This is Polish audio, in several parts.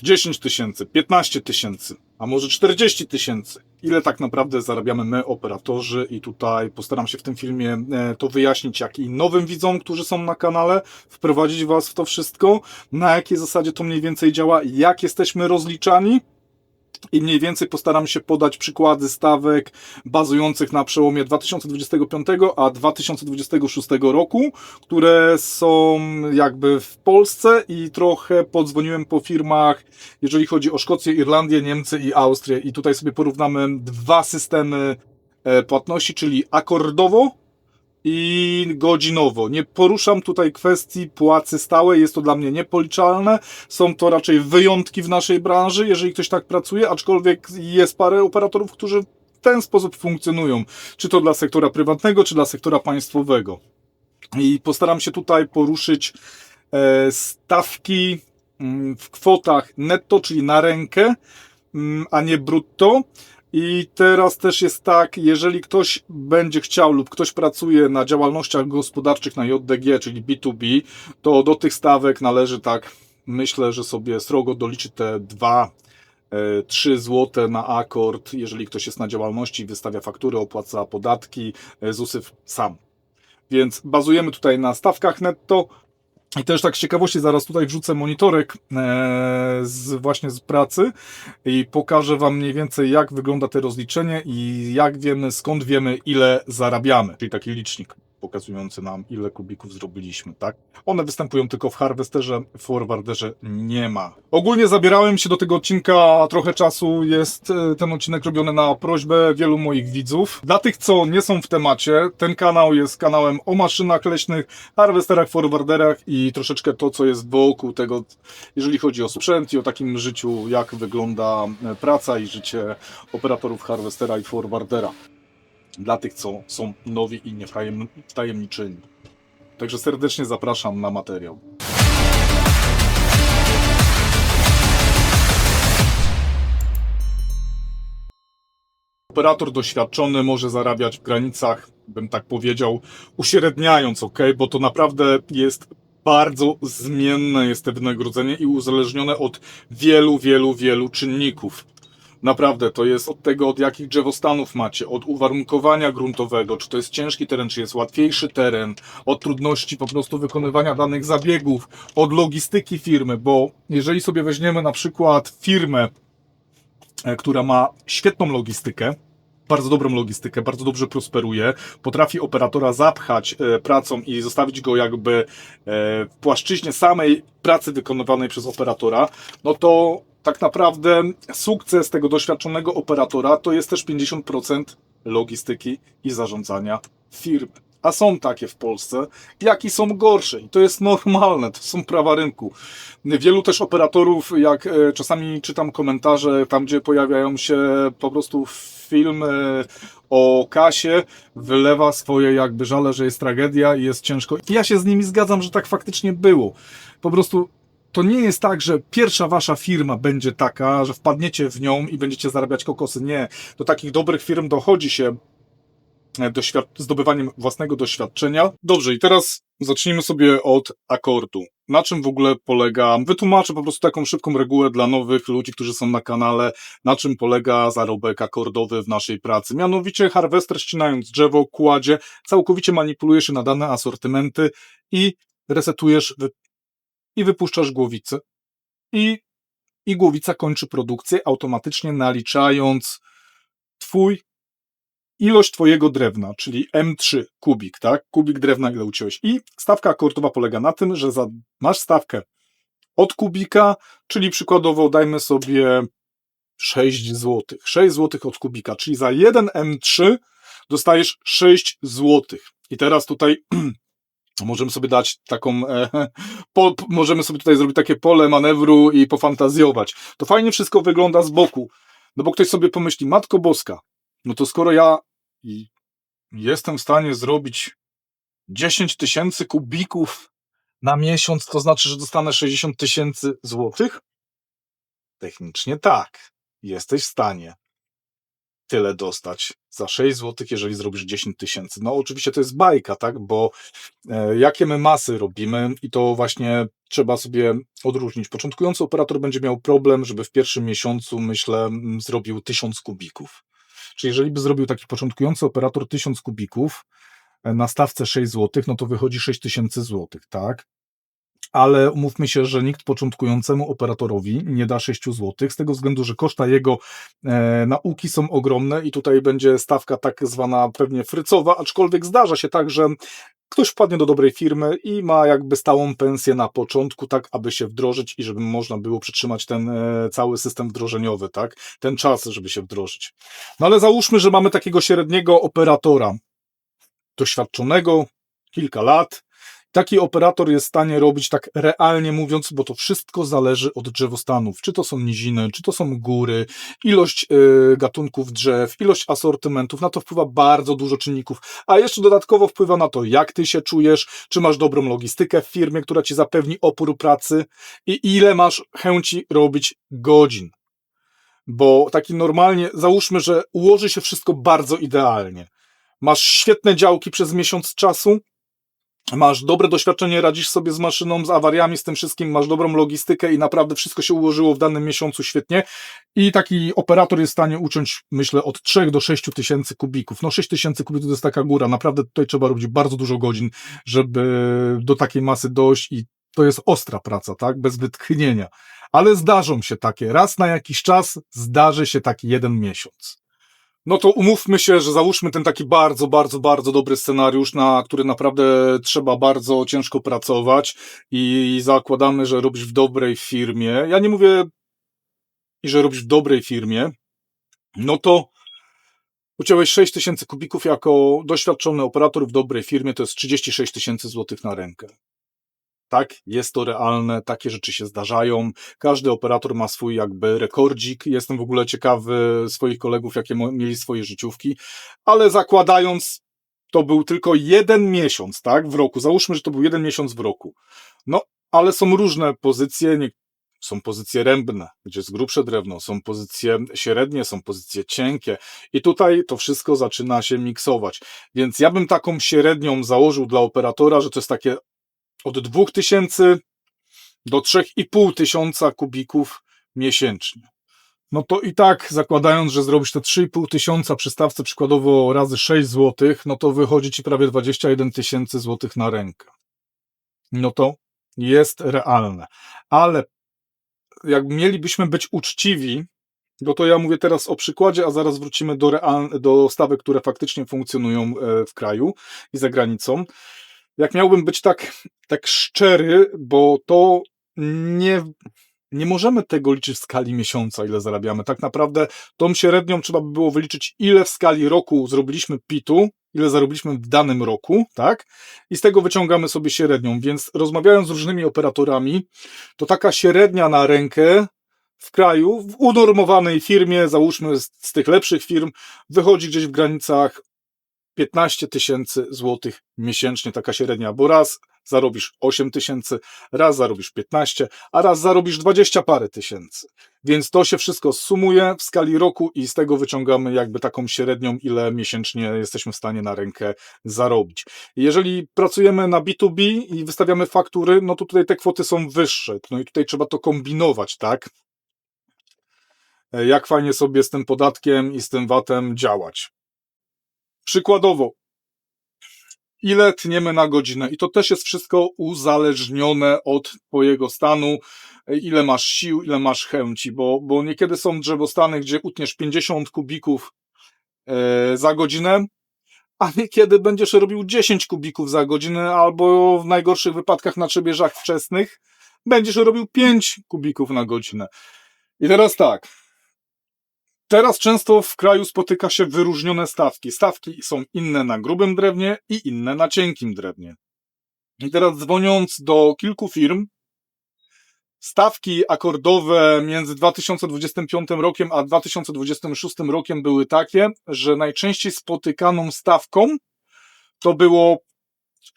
10 tysięcy, 15 tysięcy, a może 40 tysięcy. Ile tak naprawdę zarabiamy my, operatorzy, i tutaj postaram się w tym filmie to wyjaśnić, jak i nowym widzom, którzy są na kanale, wprowadzić Was w to wszystko, na jakiej zasadzie to mniej więcej działa, jak jesteśmy rozliczani. I mniej więcej postaram się podać przykłady stawek bazujących na przełomie 2025 a 2026 roku, które są jakby w Polsce, i trochę podzwoniłem po firmach, jeżeli chodzi o Szkocję, Irlandię, Niemcy i Austrię, i tutaj sobie porównamy dwa systemy płatności, czyli akordowo i godzinowo. Nie poruszam tutaj kwestii płacy stałej, jest to dla mnie niepoliczalne. Są to raczej wyjątki w naszej branży, jeżeli ktoś tak pracuje, aczkolwiek jest parę operatorów, którzy w ten sposób funkcjonują. Czy to dla sektora prywatnego, czy dla sektora państwowego. I postaram się tutaj poruszyć stawki w kwotach netto, czyli na rękę, a nie brutto. I teraz też jest tak, jeżeli ktoś będzie chciał lub ktoś pracuje na działalnościach gospodarczych na JDG, czyli B2B, to do tych stawek należy, tak myślę, że sobie srogo doliczy te 2-3 zł na akord, jeżeli ktoś jest na działalności, wystawia faktury, opłaca podatki, ZUS-y sam. Więc bazujemy tutaj na stawkach netto. I też tak z ciekawości zaraz tutaj wrzucę monitorek właśnie z pracy i pokażę Wam mniej więcej, jak wygląda to rozliczenie i jak wiemy, skąd wiemy, ile zarabiamy. Czyli taki licznik pokazujący nam, ile kubików zrobiliśmy, tak? One występują tylko w Harvesterze, w Forwarderze nie ma. Ogólnie zabierałem się do tego odcinka trochę czasu. Jest ten odcinek robiony na prośbę wielu moich widzów. Dla tych, co nie są w temacie, ten kanał jest kanałem o maszynach leśnych, harwesterach, forwarderach i troszeczkę to, co jest wokół tego, jeżeli chodzi o sprzęt i o takim życiu, jak wygląda praca i życie operatorów harwestera i forwardera. Dla tych, co są nowi i niewtajemniczeni. Także serdecznie zapraszam na materiał. Operator doświadczony może zarabiać w granicach, bym tak powiedział, uśredniając, ok? Bo to naprawdę jest bardzo zmienne jest to wynagrodzenie i uzależnione od wielu czynników. Naprawdę, to jest od tego, od jakich drzewostanów macie, od uwarunkowania gruntowego, czy to jest ciężki teren, czy jest łatwiejszy teren, od trudności po prostu wykonywania danych zabiegów, od logistyki firmy, bo jeżeli sobie weźmiemy na przykład firmę, która ma świetną logistykę, bardzo dobrą logistykę, bardzo dobrze prosperuje, potrafi operatora zapchać pracą i zostawić go jakby w płaszczyźnie samej pracy wykonywanej przez operatora, no to tak naprawdę sukces tego doświadczonego operatora to jest też 50% logistyki i zarządzania firmy. A są takie w Polsce, jak i są gorsze. I to jest normalne, to są prawa rynku. Wielu też operatorów, jak czasami czytam komentarze, tam gdzie pojawiają się po prostu film o kasie, wylewa swoje jakby żale, że jest tragedia i jest ciężko. I ja się z nimi zgadzam, że tak faktycznie było. Po prostu to nie jest tak, że pierwsza wasza firma będzie taka, że wpadniecie w nią i będziecie zarabiać kokosy. Nie. Do takich dobrych firm dochodzi się zdobywaniem własnego doświadczenia. Dobrze, i teraz zacznijmy sobie od akordu. Na czym w ogóle polega, wytłumaczę po prostu taką szybką regułę dla nowych ludzi, którzy są na kanale, na czym polega zarobek akordowy w naszej pracy. Mianowicie harvester, ścinając drzewo, kładzie, całkowicie manipuluje się na dane asortymenty i resetujesz i wypuszczasz głowicę. I głowica kończy produkcję, automatycznie naliczając ilość twojego drewna, czyli M3 kubik, tak? Kubik drewna, ile uciąłeś. I stawka akordowa polega na tym, że masz stawkę od kubika, czyli przykładowo dajmy sobie 6 zł. 6 zł od kubika, czyli za 1 M3 dostajesz 6 zł. I teraz tutaj możemy sobie dać taką, możemy sobie tutaj zrobić takie pole manewru i pofantazjować. To fajnie wszystko wygląda z boku, no bo ktoś sobie pomyśli, Matko Boska, no to skoro ja jestem w stanie zrobić 10 tysięcy kubików na miesiąc, to znaczy, że dostanę 60 tysięcy złotych? Technicznie tak, jesteś w stanie. tyle dostać za 6 zł, jeżeli zrobisz 10 tysięcy. No oczywiście to jest bajka, tak, bo jakie my masy robimy i to właśnie trzeba sobie odróżnić. Początkujący operator będzie miał problem, żeby w pierwszym miesiącu, myślę, zrobił 1000 kubików. Czyli jeżeli by zrobił taki początkujący operator 1000 kubików na stawce 6 zł, no to wychodzi 6000 zł, tak? Ale umówmy się, że nikt początkującemu operatorowi nie da 6 zł, z tego względu, że koszta jego nauki są ogromne i tutaj będzie stawka tak zwana pewnie frycowa, aczkolwiek zdarza się tak, że ktoś wpadnie do dobrej firmy i ma jakby stałą pensję na początku, tak aby się wdrożyć i żeby można było przytrzymać ten cały system wdrożeniowy, tak? Ten czas, żeby się wdrożyć. No ale załóżmy, że mamy takiego średniego operatora, doświadczonego, kilka lat. Taki operator jest w stanie robić tak realnie mówiąc, bo to wszystko zależy od drzewostanów. Czy to są niziny, czy to są góry, ilość gatunków drzew, ilość asortymentów, na to wpływa bardzo dużo czynników. A jeszcze dodatkowo wpływa na to, jak ty się czujesz, czy masz dobrą logistykę w firmie, która ci zapewni opór pracy i ile masz chęci robić godzin. Bo taki normalnie, załóżmy, że ułoży się wszystko bardzo idealnie. Masz świetne działki przez miesiąc czasu, masz dobre doświadczenie, radzisz sobie z maszyną, z awariami, z tym wszystkim, masz dobrą logistykę i naprawdę wszystko się ułożyło w danym miesiącu świetnie i taki operator jest w stanie uciąć, myślę, od 3 do 6 tysięcy kubików. No 6 tysięcy kubików to jest taka góra, naprawdę tutaj trzeba robić bardzo dużo godzin, żeby do takiej masy dojść i to jest ostra praca, tak, bez wytchnienia. Ale zdarzą się takie, raz na jakiś czas zdarzy się taki jeden miesiąc. No to umówmy się, że załóżmy ten taki bardzo, bardzo, bardzo dobry scenariusz, na który naprawdę trzeba bardzo ciężko pracować i zakładamy, że robisz w dobrej firmie. Ja nie mówię, że robisz w dobrej firmie, no to uciąłeś 6 tysięcy kubików jako doświadczony operator w dobrej firmie, to jest 36 tysięcy złotych na rękę. Tak, jest to realne, takie rzeczy się zdarzają. Każdy operator ma swój jakby rekordzik. Jestem w ogóle ciekawy swoich kolegów, jakie mieli swoje życiówki, ale zakładając, to był tylko jeden miesiąc, tak, w roku. Załóżmy, że to był jeden miesiąc w roku. No, ale są różne pozycje, są pozycje rębne, gdzie jest grubsze drewno, są pozycje średnie, są pozycje cienkie i tutaj to wszystko zaczyna się miksować. Więc ja bym taką średnią założył dla operatora, że to jest takie od 2000 do 3500 kubików miesięcznie. No to i tak, zakładając, że zrobisz te 3500 przy stawce przykładowo razy 6 zł, no to wychodzi ci prawie 21 tysięcy złotych na rękę. No to jest realne. Ale jak mielibyśmy być uczciwi, no to ja mówię teraz o przykładzie, a zaraz wrócimy do stawek, które faktycznie funkcjonują w kraju i za granicą. Jak miałbym być tak szczery, bo to nie możemy tego liczyć w skali miesiąca, ile zarabiamy. Tak naprawdę tą średnią trzeba by było wyliczyć, ile w skali roku zrobiliśmy PIT-u, ile zarobiliśmy w danym roku, tak? I z tego wyciągamy sobie średnią. Więc rozmawiając z różnymi operatorami, to taka średnia na rękę w kraju, w unormowanej firmie, załóżmy z tych lepszych firm, wychodzi gdzieś w granicach 15 tysięcy złotych miesięcznie, taka średnia, bo raz zarobisz 8 tysięcy, raz zarobisz 15, a raz zarobisz 20 parę tysięcy. Więc to się wszystko sumuje w skali roku i z tego wyciągamy jakby taką średnią, ile miesięcznie jesteśmy w stanie na rękę zarobić. Jeżeli pracujemy na B2B i wystawiamy faktury, no to tutaj te kwoty są wyższe, no i tutaj trzeba to kombinować, tak? Jak fajnie sobie z tym podatkiem i z tym VAT-em działać. Przykładowo, ile tniemy na godzinę i to też jest wszystko uzależnione od twojego stanu, ile masz sił, ile masz chęci, bo niekiedy są drzewostany, gdzie utniesz 50 kubików za godzinę, a niekiedy będziesz robił 10 kubików za godzinę, albo w najgorszych wypadkach na trzebieżach wczesnych będziesz robił 5 kubików na godzinę. I teraz tak, teraz często w kraju spotyka się wyróżnione stawki. Stawki są inne na grubym drewnie i inne na cienkim drewnie. I teraz dzwoniąc do kilku firm, stawki akordowe między 2025 rokiem a 2026 rokiem były takie, że najczęściej spotykaną stawką to było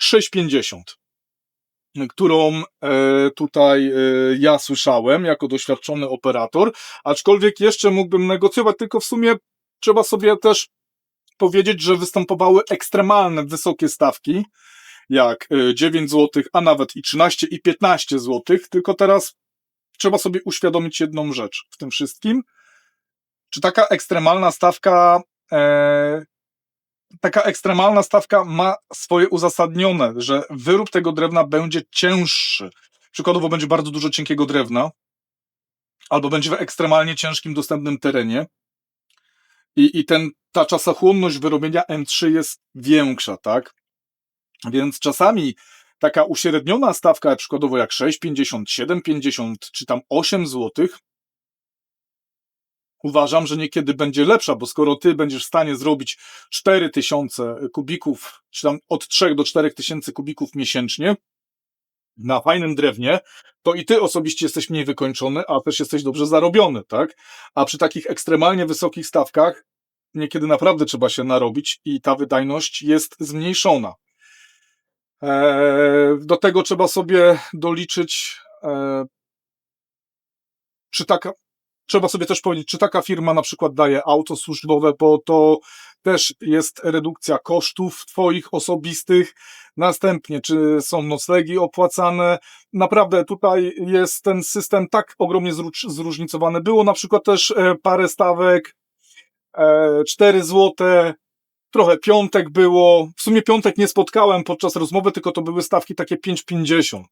6,50, którą tutaj ja słyszałem jako doświadczony operator, aczkolwiek jeszcze mógłbym negocjować, tylko w sumie trzeba sobie też powiedzieć, że występowały ekstremalne, wysokie stawki, jak 9 zł, a nawet i 13 i 15 zł, tylko teraz trzeba sobie uświadomić jedną rzecz w tym wszystkim. Czy taka ekstremalna stawka ma swoje uzasadnione, że wyrób tego drewna będzie cięższy. Przykładowo będzie bardzo dużo cienkiego drewna, albo będzie w ekstremalnie ciężkim, dostępnym terenie i ta czasochłonność wyrobienia M3 jest większa, tak? Więc czasami taka uśredniona stawka, przykładowo jak 6,50, 7,50 czy tam 8 zł, uważam, że niekiedy będzie lepsza, bo skoro ty będziesz w stanie zrobić 4000 kubików, czy tam od 3 do 4000 kubików miesięcznie na fajnym drewnie, to i ty osobiście jesteś mniej wykończony, a też jesteś dobrze zarobiony, tak? A przy takich ekstremalnie wysokich stawkach niekiedy naprawdę trzeba się narobić i ta wydajność jest zmniejszona. Do tego trzeba sobie doliczyć, trzeba sobie też powiedzieć, czy taka firma na przykład daje auto służbowe, bo to też jest redukcja kosztów twoich osobistych. Następnie, czy są noclegi opłacane. Naprawdę tutaj jest ten system tak ogromnie zróżnicowany. Było na przykład też parę stawek, 4 złote, trochę piątek było. W sumie piątek nie spotkałem podczas rozmowy, tylko to były stawki takie 5,50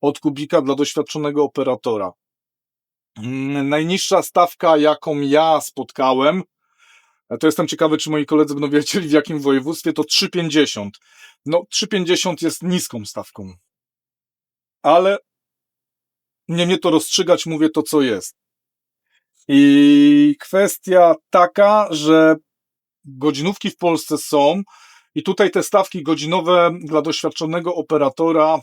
od kubika dla doświadczonego operatora. Najniższa stawka, jaką ja spotkałem, to jestem ciekawy, czy moi koledzy będą wiedzieli w jakim województwie, to 3,50. No 3,50 jest niską stawką. Ale nie mnie to rozstrzygać, mówię to, co jest. I kwestia taka, że godzinówki w Polsce są i tutaj te stawki godzinowe dla doświadczonego operatora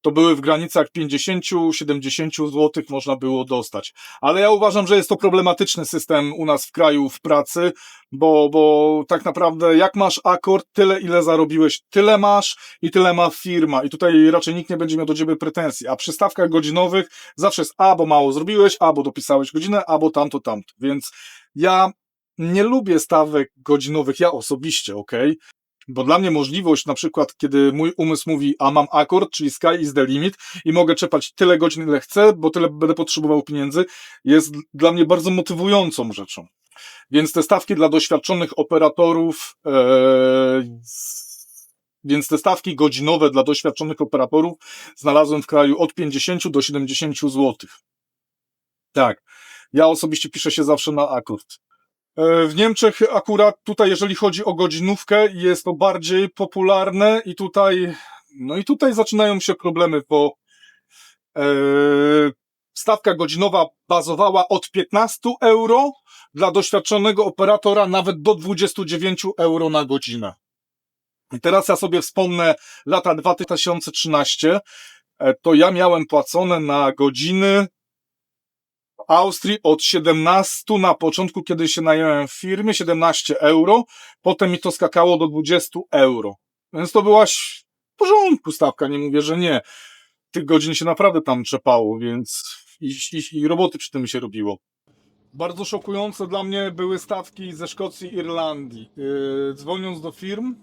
to były w granicach 50-70 zł można było dostać. Ale ja uważam, że jest to problematyczny system u nas w kraju w pracy, bo tak naprawdę jak masz akord, tyle ile zarobiłeś, tyle masz i tyle ma firma i tutaj raczej nikt nie będzie miał do ciebie pretensji, a przy stawkach godzinowych zawsze jest albo mało zrobiłeś, albo dopisałeś godzinę, albo tamto. Więc ja nie lubię stawek godzinowych, ja osobiście, okej? Bo dla mnie możliwość, na przykład, kiedy mój umysł mówi, a mam akord, czyli sky is the limit i mogę czepać tyle godzin, ile chcę, bo tyle będę potrzebował pieniędzy, jest dla mnie bardzo motywującą rzeczą. Więc te stawki dla doświadczonych operatorów, więc te stawki godzinowe dla doświadczonych operatorów znalazłem w kraju od 50 do 70 zł. Tak, ja osobiście piszę się zawsze na akord. W Niemczech akurat tutaj, jeżeli chodzi o godzinówkę, jest to bardziej popularne i tutaj zaczynają się problemy, bo stawka godzinowa bazowała od 15 euro, dla doświadczonego operatora nawet do 29 euro na godzinę. I teraz ja sobie wspomnę lata 2013, to ja miałem płacone na godziny w Austrii od 17 na początku, kiedy się nająłem w firmie, 17 euro, potem mi to skakało do 20 euro. Więc to była w porządku stawka, nie mówię, że nie. Tych godzin się naprawdę tam trzepało, więc i roboty przy tym się robiło. Bardzo szokujące dla mnie były stawki ze Szkocji i Irlandii. Dzwoniąc do firm,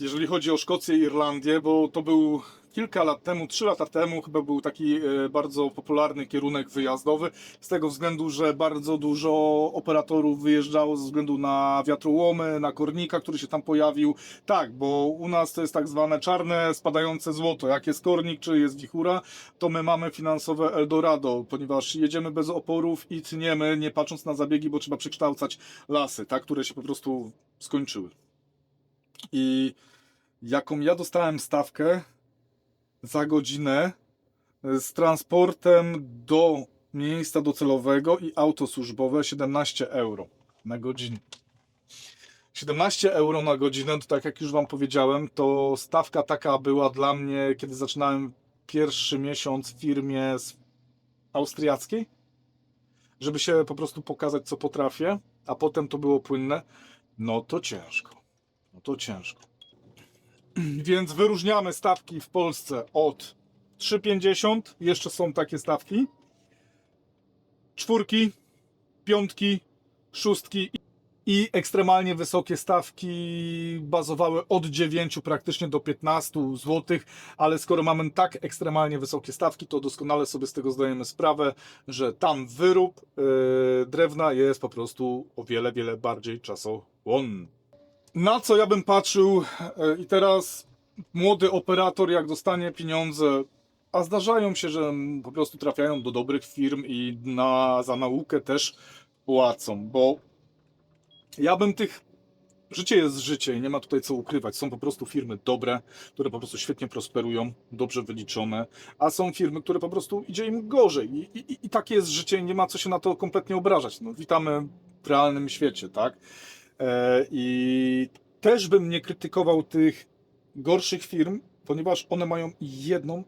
jeżeli chodzi o Szkocję i Irlandię, bo to był kilka lat temu, 3 lata temu chyba był taki bardzo popularny kierunek wyjazdowy, z tego względu, że bardzo dużo operatorów wyjeżdżało ze względu na wiatrołomy, na kornika, który się tam pojawił. Tak, bo u nas to jest tak zwane czarne, spadające złoto. Jak jest kornik, czy jest wichura, to my mamy finansowe Eldorado, ponieważ jedziemy bez oporów i tniemy, nie patrząc na zabiegi, bo trzeba przekształcać lasy, tak, które się po prostu skończyły. I jaką ja dostałem stawkę za godzinę z transportem do miejsca docelowego i auto służbowe 17 euro na godzinę. 17 euro na godzinę, to tak jak już Wam powiedziałem, to stawka taka była dla mnie, kiedy zaczynałem pierwszy miesiąc w firmie austriackiej, żeby się po prostu pokazać, co potrafię, a potem to było płynne. No to ciężko. Więc wyróżniamy stawki w Polsce od 3,50, jeszcze są takie stawki, czwórki, piątki, szóstki i ekstremalnie wysokie stawki bazowały od 9 praktycznie do 15 zł, ale skoro mamy tak ekstremalnie wysokie stawki, to doskonale sobie z tego zdajemy sprawę, że tam wyrób drewna jest po prostu o wiele, wiele bardziej czasochłonny. Na co ja bym patrzył i teraz młody operator jak dostanie pieniądze, a zdarzają się, że po prostu trafiają do dobrych firm i za naukę też płacą, bo ja bym życie jest życie i nie ma tutaj co ukrywać. Są po prostu firmy dobre, które po prostu świetnie prosperują, dobrze wyliczone, a są firmy, które po prostu idzie im gorzej. I takie jest życie i nie ma co się na to kompletnie obrażać. No, witamy w realnym świecie, tak? I też bym nie krytykował tych gorszych firm, ponieważ one mają jedną,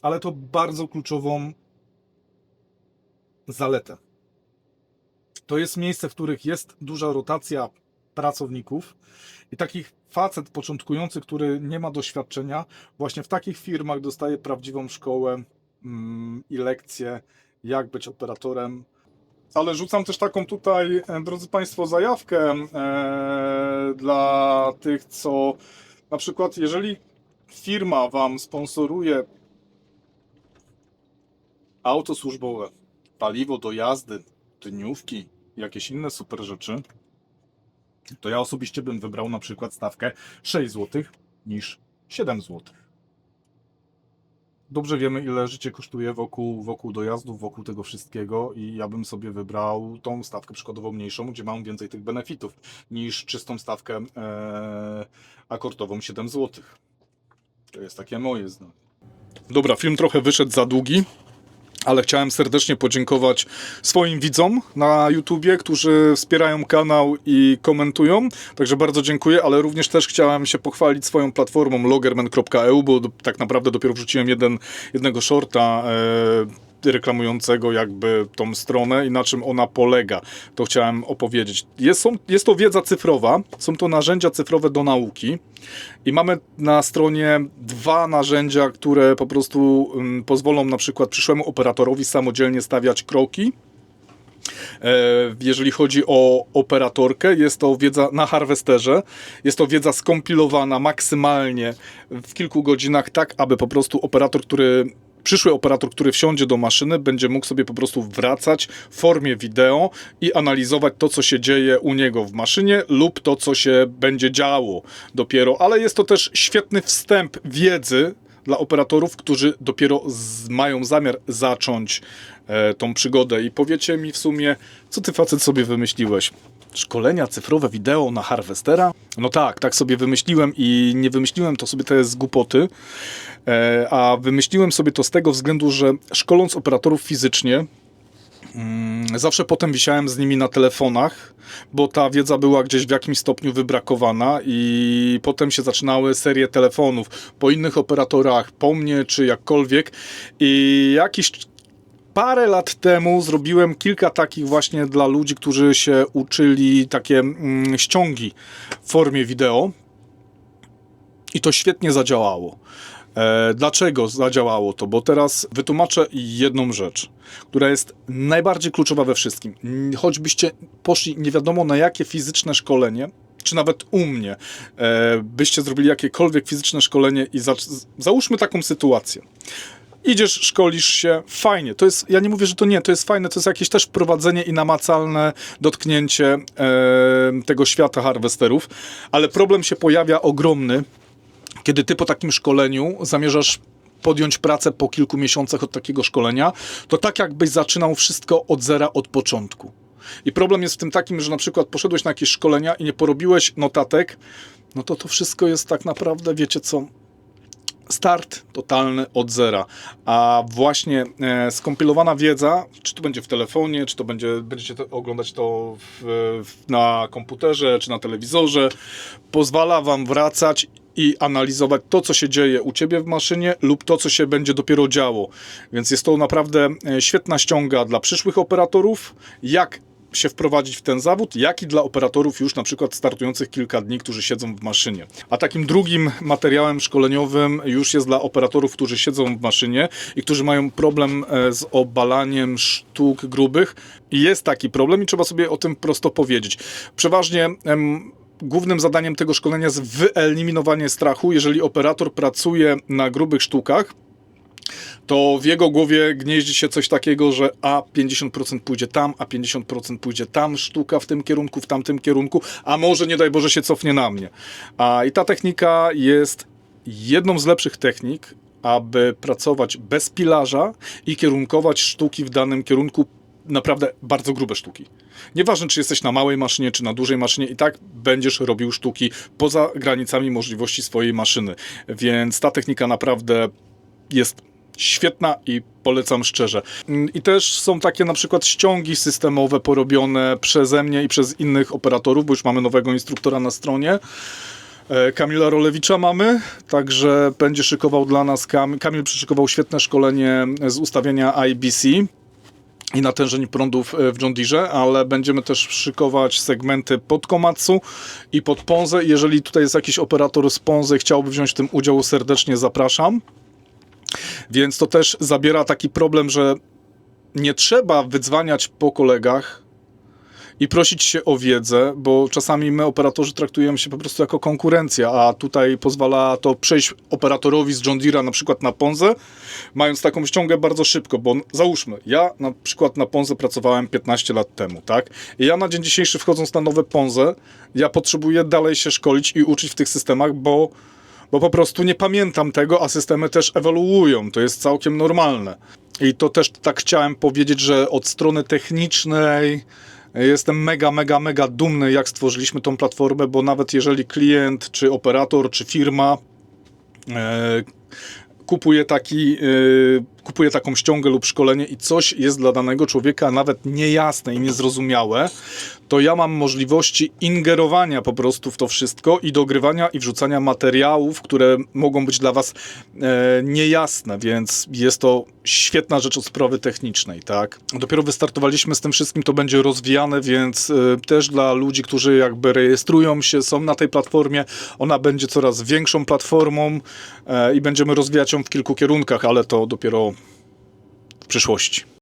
ale to bardzo kluczową zaletę. To jest miejsce, w których jest duża rotacja pracowników i takich facet początkujący, który nie ma doświadczenia, właśnie w takich firmach dostaje prawdziwą szkołę i lekcje, jak być operatorem. Ale rzucam też taką tutaj, drodzy Państwo, zajawkę dla tych, co na przykład, jeżeli firma Wam sponsoruje auto służbowe, paliwo do jazdy, dniówki, jakieś inne super rzeczy, to ja osobiście bym wybrał na przykład stawkę 6 zł niż 7 zł. Dobrze wiemy, ile życie kosztuje wokół dojazdów, wokół tego wszystkiego i ja bym sobie wybrał tą stawkę przykładowo mniejszą, gdzie mam więcej tych benefitów, niż czystą stawkę akordową 7 zł. To jest takie moje zdanie. Dobra, film trochę wyszedł za długi, ale chciałem serdecznie podziękować swoim widzom na YouTubie, którzy wspierają kanał i komentują. Także bardzo dziękuję, ale również też chciałem się pochwalić swoją platformą logerman.eu, bo tak naprawdę dopiero wrzuciłem jednego shorta reklamującego jakby tą stronę i na czym ona polega. To chciałem opowiedzieć. Jest to wiedza cyfrowa, są to narzędzia cyfrowe do nauki i mamy na stronie 2 narzędzia, które po prostu pozwolą na przykład przyszłemu operatorowi samodzielnie stawiać kroki. Jeżeli chodzi o operatorkę, jest to wiedza na harwesterze, jest to wiedza skompilowana maksymalnie w kilku godzinach, tak aby po prostu przyszły operator, który wsiądzie do maszyny, będzie mógł sobie po prostu wracać w formie wideo i analizować to, co się dzieje u niego w maszynie lub to, co się będzie działo dopiero. Ale jest to też świetny wstęp wiedzy dla operatorów, którzy dopiero mają zamiar zacząć tą przygodę. I powiecie mi w sumie, co ty facet sobie wymyśliłeś? Szkolenia cyfrowe wideo na harwestera? No tak sobie wymyśliłem i nie wymyśliłem to sobie z głupoty, a wymyśliłem sobie to z tego względu, że szkoląc operatorów fizycznie, zawsze potem wisiałem z nimi na telefonach, bo ta wiedza była gdzieś w jakimś stopniu wybrakowana i potem się zaczynały serie telefonów po innych operatorach, po mnie czy jakkolwiek i parę lat temu zrobiłem kilka takich właśnie dla ludzi, którzy się uczyli takie ściągi w formie wideo i to świetnie zadziałało. Dlaczego zadziałało to? Bo teraz wytłumaczę jedną rzecz, która jest najbardziej kluczowa we wszystkim. Choćbyście poszli nie wiadomo na jakie fizyczne szkolenie, czy nawet u mnie, byście zrobili jakiekolwiek fizyczne szkolenie i załóżmy taką sytuację. Idziesz, szkolisz się, fajnie, to jest, ja nie mówię, że to nie, to jest fajne, to jest jakieś też wprowadzenie i namacalne dotknięcie tego świata harwesterów, ale problem się pojawia ogromny, kiedy ty po takim szkoleniu zamierzasz podjąć pracę po kilku miesiącach od takiego szkolenia, to tak jakbyś zaczynał wszystko od zera, od początku. I problem jest w tym takim, że na przykład poszedłeś na jakieś szkolenia i nie porobiłeś notatek, no to wszystko jest tak naprawdę, wiecie co, start totalny od zera. A właśnie skompilowana wiedza, czy to będzie w telefonie, czy to będziecie oglądać to na komputerze, czy na telewizorze, pozwala wam wracać i analizować to, co się dzieje u ciebie w maszynie lub to, co się będzie dopiero działo. Więc jest to naprawdę świetna ściąga dla przyszłych operatorów, jak się wprowadzić w ten zawód, jak i dla operatorów już na przykład startujących kilka dni, którzy siedzą w maszynie. A takim drugim materiałem szkoleniowym już jest dla operatorów, którzy siedzą w maszynie i którzy mają problem z obalaniem sztuk grubych. I jest taki problem i trzeba sobie o tym prosto powiedzieć. Przeważnie głównym zadaniem tego szkolenia jest wyeliminowanie strachu. Jeżeli operator pracuje na grubych sztukach, to w jego głowie gnieździ się coś takiego, że 50% pójdzie tam, a 50% pójdzie tam, sztuka w tym kierunku, w tamtym kierunku, a może nie daj Boże się cofnie na mnie. I ta technika jest jedną z lepszych technik, aby pracować bez pilarza i kierunkować sztuki w danym kierunku, naprawdę bardzo grube sztuki. Nieważne, czy jesteś na małej maszynie, czy na dużej maszynie, i tak będziesz robił sztuki poza granicami możliwości swojej maszyny. Więc ta technika naprawdę jest świetna i polecam szczerze. I też są takie na przykład ściągi systemowe porobione przeze mnie i przez innych operatorów, bo już mamy nowego instruktora na stronie. Kamila Rolewicza mamy, także będzie szykował dla nas, Kamil przyszykował świetne szkolenie z ustawienia IBC i natężeń prądów w John Deere, ale będziemy też szykować segmenty pod Komatsu i pod Ponze. Jeżeli tutaj jest jakiś operator z Ponzy, chciałby wziąć w tym udział, serdecznie zapraszam. Więc to też zabiera taki problem, że nie trzeba wydzwaniać po kolegach i prosić się o wiedzę, bo czasami my, operatorzy, traktujemy się po prostu jako konkurencja, a tutaj pozwala to przejść operatorowi z John Deere'a na przykład na Ponzę, mając taką ściągę bardzo szybko, bo załóżmy, ja na przykład na Ponzę pracowałem 15 lat temu, tak? I ja na dzień dzisiejszy, wchodząc na nowe Ponze, ja potrzebuję dalej się szkolić i uczyć w tych systemach, bo po prostu nie pamiętam tego, a systemy też ewoluują. To jest całkiem normalne. I to też tak chciałem powiedzieć, że od strony technicznej jestem mega dumny, jak stworzyliśmy tą platformę, bo nawet jeżeli klient, czy operator, czy firma kupuje taką ściągę lub szkolenie i coś jest dla danego człowieka nawet niejasne i niezrozumiałe, to ja mam możliwości ingerowania po prostu w to wszystko i dogrywania i wrzucania materiałów, które mogą być dla Was niejasne, więc jest to świetna rzecz od sprawy technicznej, tak? Dopiero wystartowaliśmy z tym wszystkim, to będzie rozwijane, więc też dla ludzi, którzy jakby rejestrują się, są na tej platformie, ona będzie coraz większą platformą i będziemy rozwijać ją w kilku kierunkach, ale to dopiero w przyszłości.